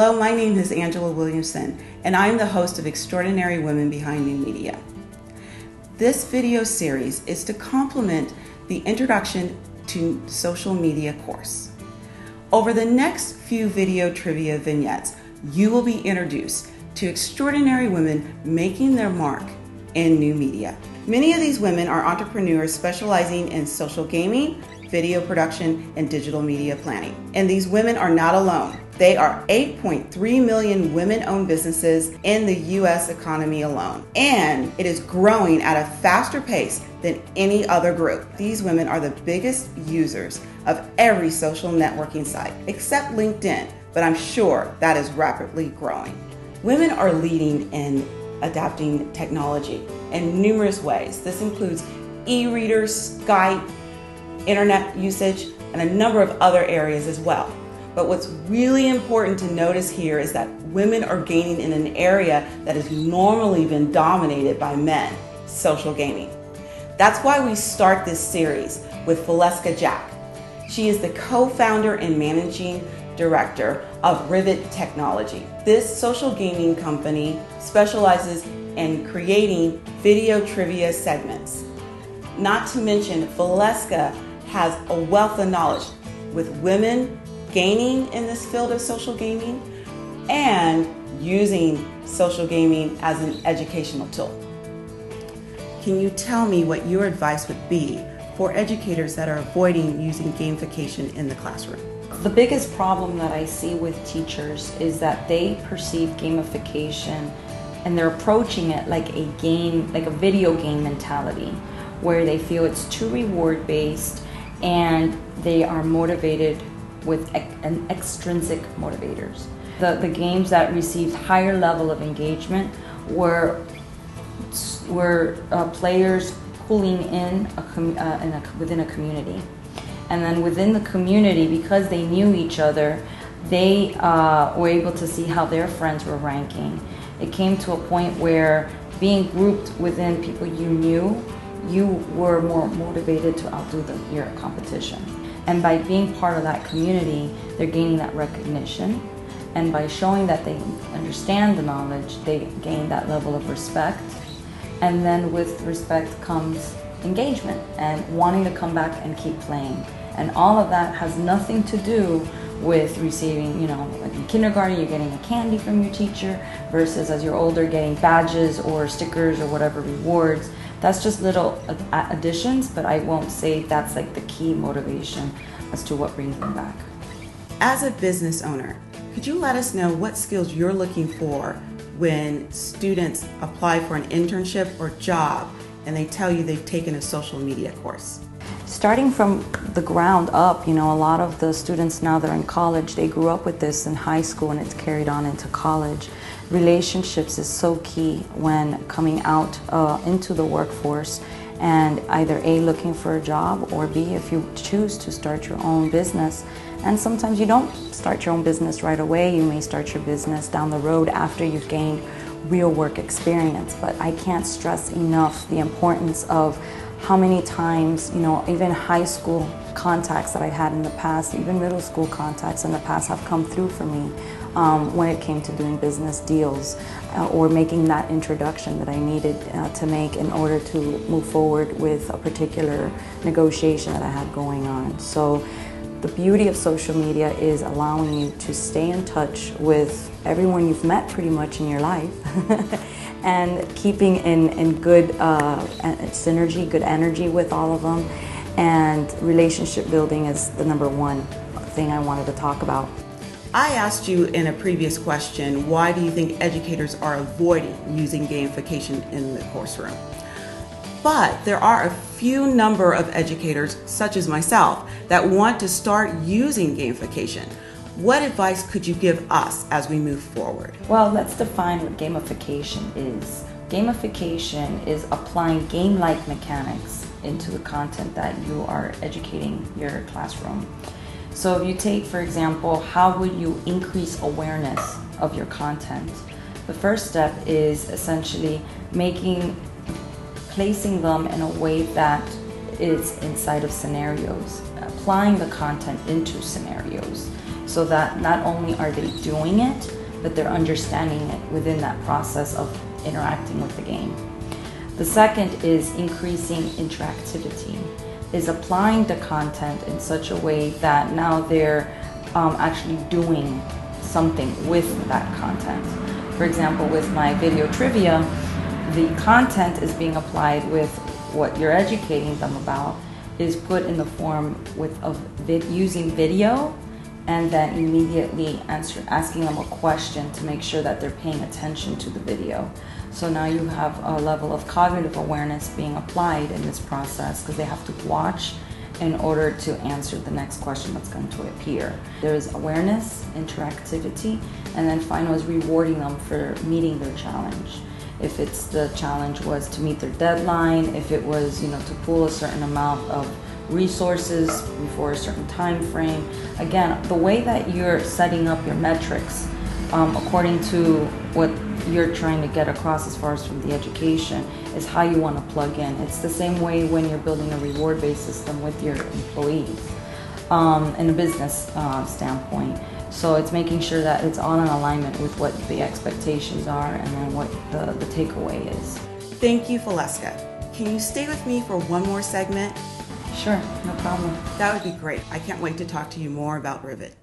Hello, my name is Angela WIlliamson, and I'm the host of Extraordinary Women Behind New Media. This video series is to complement the Introduction to Social Media course. Over the next few video trivia vignettes, you will be introduced to extraordinary women making their mark in new media. Many of these women are entrepreneurs specializing in social gaming, video production, and digital media planning. And these women are not alone. They are 8.3 million women-owned businesses in the U.S. economy alone. And it is growing at a faster pace than any other group. These women are the biggest users of every social networking site, except LinkedIn, but I'm sure that is rapidly growing. Women are leading in adapting technology in numerous ways. This includes e-readers, Skype, internet usage, and a number of other areas as well. But what's really important to notice here is that women are gaining in an area that has normally been dominated by men, social gaming. That's why we start this series with Valeska Jack. She is the co-founder and managing director of Rivet Technology. This social gaming company specializes in creating video trivia segments. Not to mention, Valeska has a wealth of knowledge with women gaining in this field of social gaming and using social gaming as an educational tool. Can you tell me what your advice would be for educators that are avoiding using gamification in the classroom? The biggest problem that I see with teachers is that they perceive gamification and they're approaching it like a game, like a video game mentality, where they feel it's too reward-based and they are motivated with an extrinsic motivators. The games that received higher level of engagement were players pulling in within a community. And then within the community, because they knew each other, they were able to see how their friends were ranking. It came to a point where being grouped within people you knew, you were more motivated to outdo your competition. And by being part of that community, they're gaining that recognition. And by showing that they understand the knowledge, they gain that level of respect. And then with respect comes engagement and wanting to come back and keep playing. And all of that has nothing to do with receiving, like in kindergarten, you're getting a candy from your teacher versus as you're older, getting badges or stickers or whatever rewards. That's just little additions, but I won't say that's like the key motivation as to what brings them back. As a business owner, could you let us know what skills you're looking for when students apply for an internship or job and they tell you they've taken a social media course? Starting from the ground up, a lot of the students now that are in college, they grew up with this in high school and it's carried on into college. Relationships is so key when coming out into the workforce and either A, looking for a job, or B, if you choose to start your own business. And sometimes you don't start your own business right away. You may start your business down the road after you've gained real work experience. But I can't stress enough the importance of how many times, even high school contacts that I had in the past, even middle school contacts in the past have come through for me when it came to doing business deals or making that introduction that I needed to make in order to move forward with a particular negotiation that I had going on. So the beauty of social media is allowing you to stay in touch with everyone you've met pretty much in your life and keeping in good synergy, good energy with all of them. And relationship building is the number one thing I wanted to talk about. I asked you in a previous question, why do you think educators are avoiding using gamification in the course room? But there are a few number of educators, such as myself, that want to start using gamification. What advice could you give us as we move forward? Well, let's define what gamification is. Gamification is applying game-like mechanics into the content that you are educating your classroom. So if you take, for example, how would you increase awareness of your content? The first step is essentially placing them in a way that is inside of scenarios, applying the content into scenarios. so that not only are they doing it, but they're understanding it within that process of interacting with the game. The second is increasing interactivity, is applying the content in such a way that now they're actually doing something with that content. For example, with my video trivia, the content is being applied with what you're educating them about is put in the form of using video, and then immediately asking them a question to make sure that they're paying attention to the video. So now you have a level of cognitive awareness being applied in this process because they have to watch in order to answer the next question that's going to appear. There's awareness, interactivity, and then final is rewarding them for meeting their challenge. If it's the challenge was to meet their deadline, if it was, to pull a certain amount of resources before a certain time frame. Again, the way that you're setting up your metrics according to what you're trying to get across as far as from the education is how you want to plug in. It's the same way when you're building a reward-based system with your employees in a business standpoint. So it's making sure that it's all in alignment with what the expectations are and then what the takeaway is. Thank you, Valeska. Can you stay with me for one more segment? Sure, no problem. That would be great. I can't wait to talk to you more about Rivet.